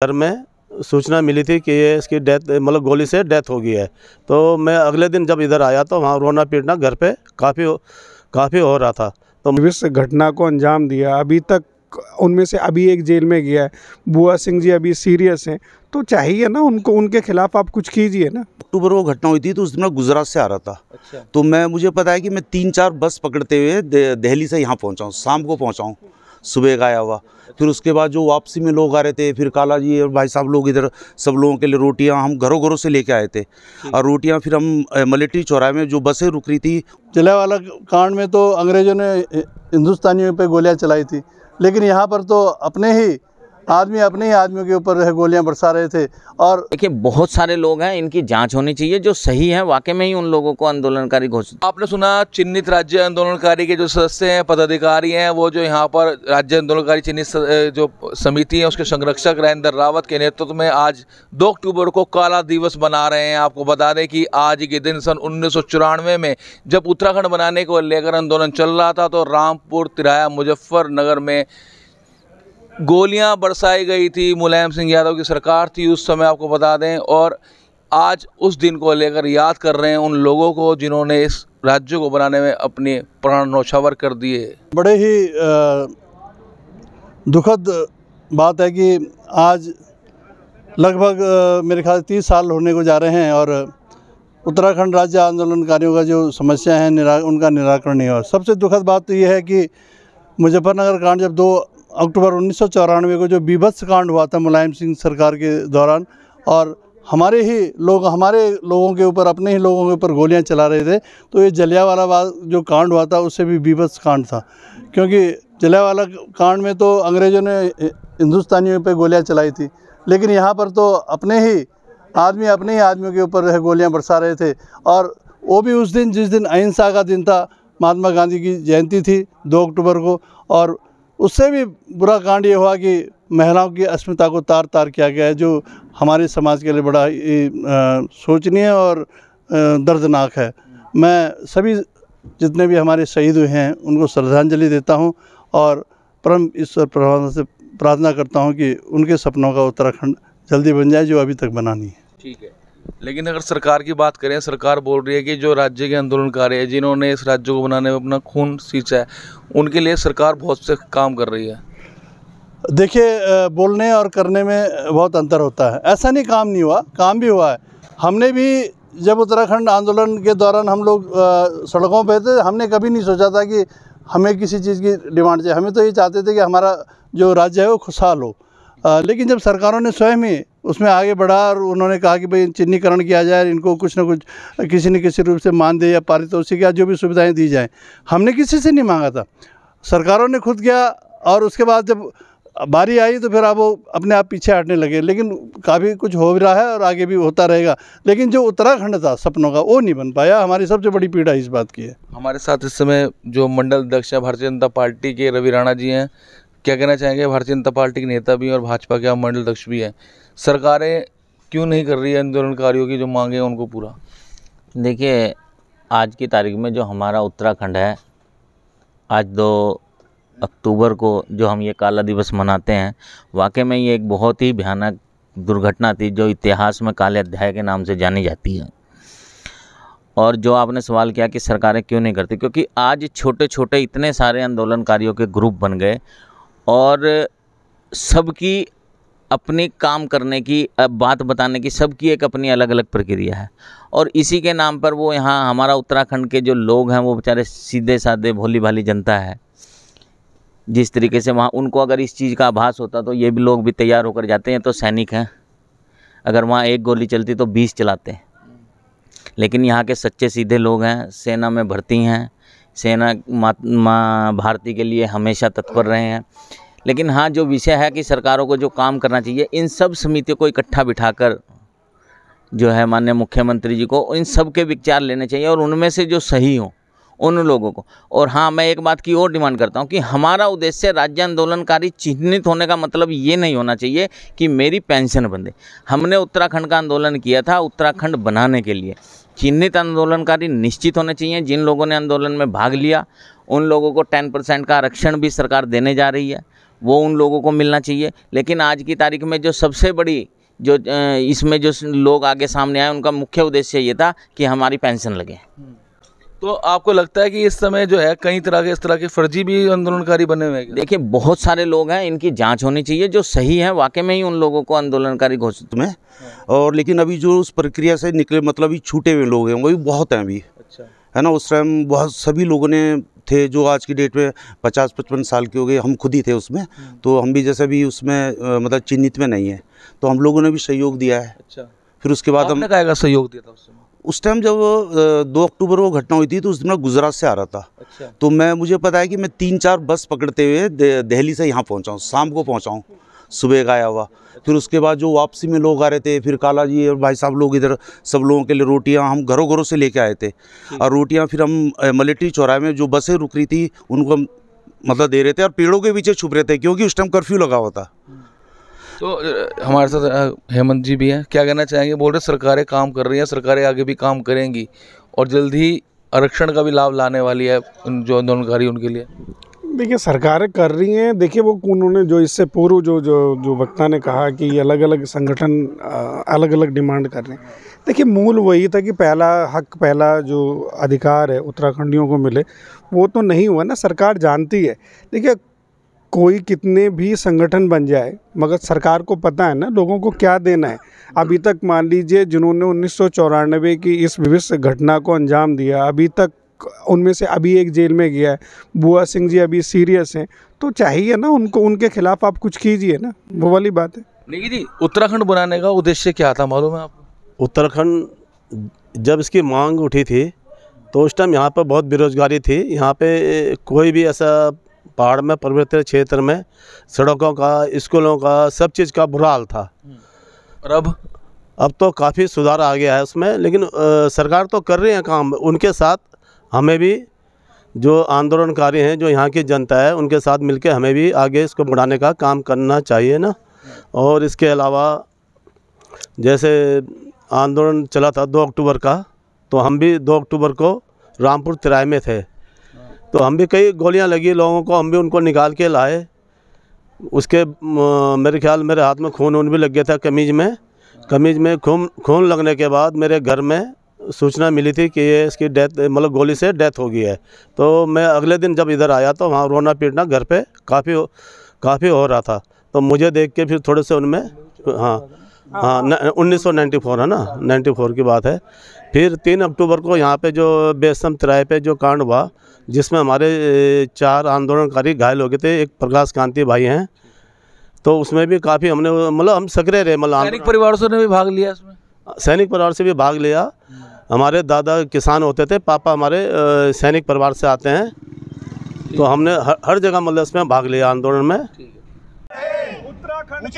घर में सूचना मिली थी कि ये इसकी डेथ मतलब गोली से डेथ हो गई है। तो मैं अगले दिन जब इधर आया तो वहाँ रोना पीटना घर पे काफ़ी हो रहा था। तो इस घटना को अंजाम दिया, अभी तक उनमें से अभी एक जेल में गया है। बुआ सिंह जी अभी सीरियस हैं, तो चाहिए ना उनको, उनके खिलाफ आप कुछ कीजिए ना। अक्टूबर को घटना हुई थी तो उस दिन मैं गुजरात से आ रहा था। अच्छा। तो मुझे पता है कि मैं 3-4 बस पकड़ते हुए दिल्ली से यहाँ पहुँचा हूँ, शाम को पहुँचा हूँ, सुबह का आया हुआ। फिर उसके बाद जो वापसी में लोग आ रहे थे, फिर काला जी और भाई साहब लोग इधर सब लोगों के लिए रोटियां हम घरों घरों से लेके आए थे। और रोटियां फिर हम मिलिट्री चौराहे में जो बसें रुक रही थी। जलियांवाला कांड में तो अंग्रेज़ों ने हिंदुस्तानियों पे गोलियां चलाई थी, लेकिन यहाँ पर तो अपने ही आदमियों के ऊपर गोलियां बरसा रहे थे। और देखिए, बहुत सारे लोग हैं, इनकी जांच होनी चाहिए, जो सही है वाकई में ही उन लोगों को आंदोलनकारी घोषित। आपने सुना चिन्हित राज्य आंदोलनकारी के जो सदस्य हैं, पदाधिकारी हैं, वो जो यहाँ पर राज्य आंदोलनकारी चिन्हित जो समिति है उसके संरक्षक राजेंद्र रावत के नेतृत्व में आज 2 अक्टूबर को काला दिवस मना रहे हैं। आपको बता दें कि आज के दिन सन 1994 में जब उत्तराखंड बनाने को लेकर आंदोलन चल रहा था तो रामपुर तिराया मुजफ्फरनगर में गोलियां बरसाई गई थी। मुलायम सिंह यादव की सरकार थी उस समय, आपको बता दें। और आज उस दिन को लेकर याद कर रहे हैं उन लोगों को जिन्होंने इस राज्य को बनाने में अपने प्राण न्यौछावर कर दिए। बड़े ही दुखद बात है कि आज लगभग मेरे ख्याल 30 साल होने को जा रहे हैं और उत्तराखंड राज्य आंदोलनकारियों का जो समस्या है उनका निराकरण नहीं हुआ। सबसे दुखद बात तो ये है कि मुजफ्फरनगर कांड जब 2 अक्टूबर 1994 को जो बीभत्स कांड हुआ था मुलायम सिंह सरकार के दौरान, और हमारे लोगों के ऊपर, अपने ही लोगों के ऊपर गोलियां चला रहे थे, तो ये जलियांवाला बाग जो कांड हुआ था उससे भी बीभत्स कांड था। क्योंकि जलियांवाला कांड में तो अंग्रेज़ों ने हिंदुस्तानियों पे गोलियां चलाई थी, लेकिन यहाँ पर तो अपने ही आदमियों के ऊपर गोलियां बरसा रहे थे। और वो भी उस दिन जिस दिन अहिंसा का दिन था, महात्मा गांधी की जयंती थी 2 अक्टूबर को। और उससे भी बुरा कांड ये हुआ कि महिलाओं की अस्मिता को तार तार किया गया है, जो हमारे समाज के लिए बड़ा सोचनीय और दर्दनाक है। मैं सभी जितने भी हमारे शहीद हुए हैं उनको श्रद्धांजलि देता हूं और परम ईश्वर परमात्मा से प्रार्थना करता हूं कि उनके सपनों का उत्तराखंड जल्दी बन जाए जो अभी तक बना नहीं है। ठीक है, लेकिन अगर सरकार की बात करें, सरकार बोल रही है कि जो राज्य के आंदोलनकारी हैं जिन्होंने इस राज्य को बनाने में अपना खून सींचा है, उनके लिए सरकार बहुत से काम कर रही है। देखिए, बोलने और करने में बहुत अंतर होता है। ऐसा नहीं काम नहीं हुआ, काम भी हुआ है। हमने भी जब उत्तराखंड आंदोलन के दौरान हम लोग सड़कों पे थे, हमने कभी नहीं सोचा था कि हमें किसी चीज़ की डिमांड चाहिए। हमें तो ये चाहते थे कि हमारा जो राज्य है वो खुशहाल हो। लेकिन जब सरकारों ने स्वयं ही उसमें आगे बढ़ा और उन्होंने कहा कि भाई चिन्हीकरण किया जाए, इनको कुछ ना कुछ किसी न किसी रूप से मानदेय या पारितोषिक या जो भी सुविधाएं दी जाएं, हमने किसी से नहीं मांगा था, सरकारों ने खुद किया। और उसके बाद जब बारी आई तो फिर अब वो अपने आप पीछे हटने लगे। लेकिन काफ़ी कुछ हो भी रहा है और आगे भी होता रहेगा। लेकिन जो उत्तराखंड था सपनों का, वो नहीं बन पाया। हमारी सबसे बड़ी पीड़ा इस बात की है। हमारे साथ इस समय जो मंडल अध्यक्ष हैं भारतीय जनता पार्टी के रवि राणा जी हैं, क्या कहना चाहेंगे? भारतीय जनता पार्टी के नेता भी और भाजपा के मंडल अध्यक्ष भी हैं, सरकारें क्यों नहीं कर रही है आंदोलनकारियों की जो मांगे हैं उनको पूरा? देखिए, आज की तारीख में जो हमारा उत्तराखंड है, आज 2 अक्टूबर को जो हम ये काला दिवस मनाते हैं, वाकई में ये एक बहुत ही भयानक दुर्घटना थी जो इतिहास में काले अध्याय के नाम से जानी जाती है। और जो आपने सवाल किया कि सरकारें क्यों नहीं करती, क्योंकि आज छोटे छोटे इतने सारे आंदोलनकारियों के ग्रुप बन गए और सबकी अपनी काम करने की, बात बताने की, सबकी एक अपनी अलग अलग प्रक्रिया है। और इसी के नाम पर वो यहाँ हमारा उत्तराखंड के जो लोग हैं वो बेचारे सीधे साधे भोली भाली जनता है, जिस तरीके से वहाँ उनको अगर इस चीज़ का आभास होता तो ये भी लोग भी तैयार होकर जाते हैं। तो सैनिक हैं, अगर वहाँ एक गोली चलती तो 20 चलाते हैं। लेकिन यहाँ के सच्चे सीधे लोग हैं, सेना में भर्ती हैं, सेना माँ भारती के लिए हमेशा तत्पर रहे हैं। लेकिन हाँ, जो विषय है कि सरकारों को जो काम करना चाहिए, इन सब समितियों को इकट्ठा बिठाकर जो है माननीय मुख्यमंत्री जी को इन सब के विचार लेने चाहिए और उनमें से जो सही हो उन लोगों को। और हाँ, मैं एक बात की और डिमांड करता हूँ कि हमारा उद्देश्य राज्य आंदोलनकारी चिन्हित होने का मतलब ये नहीं होना चाहिए कि मेरी पेंशन बंधे। हमने उत्तराखंड का आंदोलन किया था उत्तराखंड बनाने के लिए। चिन्हित आंदोलनकारी निश्चित होने चाहिए। जिन लोगों ने आंदोलन में भाग लिया उन लोगों को 10% का आरक्षण भी सरकार देने जा रही है। वो उन लोगों को मिलना चाहिए। लेकिन आज की तारीख में जो सबसे बड़ी जो इसमें जो लोग आगे सामने आए, उनका मुख्य उद्देश्य ये था कि हमारी पेंशन लगे। तो आपको लगता है कि इस समय जो है कई तरह के इस तरह के फर्जी भी आंदोलनकारी बने हुए हैं? देखिए, बहुत सारे लोग हैं, इनकी जांच होनी चाहिए। जो सही है वाकई में ही उन लोगों को आंदोलनकारी घोषित में और लेकिन अभी जो उस प्रक्रिया से निकले, मतलब अभी छूटे हुए लोग हैं वो भी बहुत हैं अभी। अच्छा। है ना, उस टाइम बहुत सभी लोगों ने थे जो आज की डेट में 50-55 साल के हो गए, हम खुद ही थे उसमें। तो हम भी जैसे भी उसमें मतलब चिन्हित में नहीं है, तो हम लोगों ने भी सहयोग दिया है। अच्छा। फिर उसके बाद आपने क्या सहयोग दिया था उस टाइम जब 2 अक्टूबर को घटना हुई थी, तो उस दिन मैं गुजरात से आ रहा था। अच्छा। तो मुझे पता है कि मैं 3-4 बस पकड़ते हुए दिल्ली से यहाँ पहुँचा हूँ, शाम को पहुँचा हूँ, सुबह का आया हुआ। फिर उसके बाद जो वापसी में लोग आ रहे थे, फिर काला जी और भाई साहब लोग इधर सब लोगों के लिए रोटियां हम घरों घरों से लेके आए थे। और रोटियां फिर हम मिलिट्री चौराहे में जो बसें रुक रही थी उनको हम मतलब दे रहे थे, और पेड़ों के पीछे छुप रहे थे क्योंकि उस टाइम कर्फ्यू लगा हुआ था। तो हमारे साथ हेमंत जी भी हैं, क्या कहना चाहेंगे? बोल रहे सरकारें काम कर रही हैं, सरकारें आगे भी काम करेंगी और जल्द ही आरक्षण का भी लाभ लाने वाली है जो आंदोलनकारी उनके लिए। देखिए, सरकारें कर रही हैं। देखिए, वो उन्होंने जो इससे पूर्व जो वक्ता ने कहा कि अलग अलग संगठन अलग अलग डिमांड कर रहे हैं। देखिए, मूल वही था कि पहला हक, पहला जो अधिकार है उत्तराखंडियों को मिले, वो तो नहीं हुआ ना। सरकार जानती है। देखिए, कोई कितने भी संगठन बन जाए, मगर सरकार को पता है ना लोगों को क्या देना है। अभी तक मान लीजिए जिन्होंने 1994 की इस विभत्स घटना को अंजाम दिया, अभी तक उनमें से अभी एक जेल में गया है, बुआ सिंह जी अभी सीरियस हैं। तो चाहिए ना उनको, उनके खिलाफ आप कुछ कीजिए ना, वो वाली बात है। निकी जी, उत्तराखंड बनाने का उद्देश्य क्या था मालूम है आपको? उत्तराखंड जब इसकी मांग उठी थी तो उस टाइम यहाँ पर बहुत बेरोजगारी थी। यहाँ पे कोई भी ऐसा पहाड़ में, पर्वतीय क्षेत्र में सड़कों का, स्कूलों का, सब चीज़ का बुरा हाल था। और अब तो काफ़ी सुधार आ गया है उसमें। लेकिन सरकार तो कर रही है काम, उनके साथ हमें भी जो आंदोलनकारी हैं, जो यहाँ की जनता है, उनके साथ मिलकर हमें भी आगे इसको बढ़ाने का काम करना चाहिए ना। और इसके अलावा जैसे आंदोलन चला था 2 अक्टूबर का, तो हम भी 2 अक्टूबर को रामपुर तिराहे में थे। तो हम भी कई गोलियां लगी लोगों को, हम भी उनको निकाल के लाए। उसके मेरे ख्याल मेरे हाथ में खून भी लग गया था, कमीज में खून लगने के बाद मेरे घर में सूचना मिली थी कि ये इसकी डेथ, मतलब गोली से डेथ हो गई है। तो मैं अगले दिन जब इधर आया तो वहाँ रोना पीटना घर पे काफ़ी हो रहा था। तो मुझे देख के फिर थोड़े से उनमें हाँ 1994 है ना, 94 की बात है। फिर 3 अक्टूबर को यहाँ पे जो बेसम तिराहे पे जो कांड हुआ, जिसमें हमारे 4 आंदोलनकारी घायल हो गए थे, एक प्रकाश कांति भाई हैं, तो उसमें भी काफ़ी हमने मतलब हम सक्रिय रहे। मतलब सैनिक परिवार से भी भाग लिया इसमें? सैनिक परिवार से भी भाग लिया। हमारे दादा किसान होते थे, पापा हमारे सैनिक परिवार से आते हैं, तो हमने हर जगह मतलब इसमें भाग लिया आंदोलन में। उत्तराखंड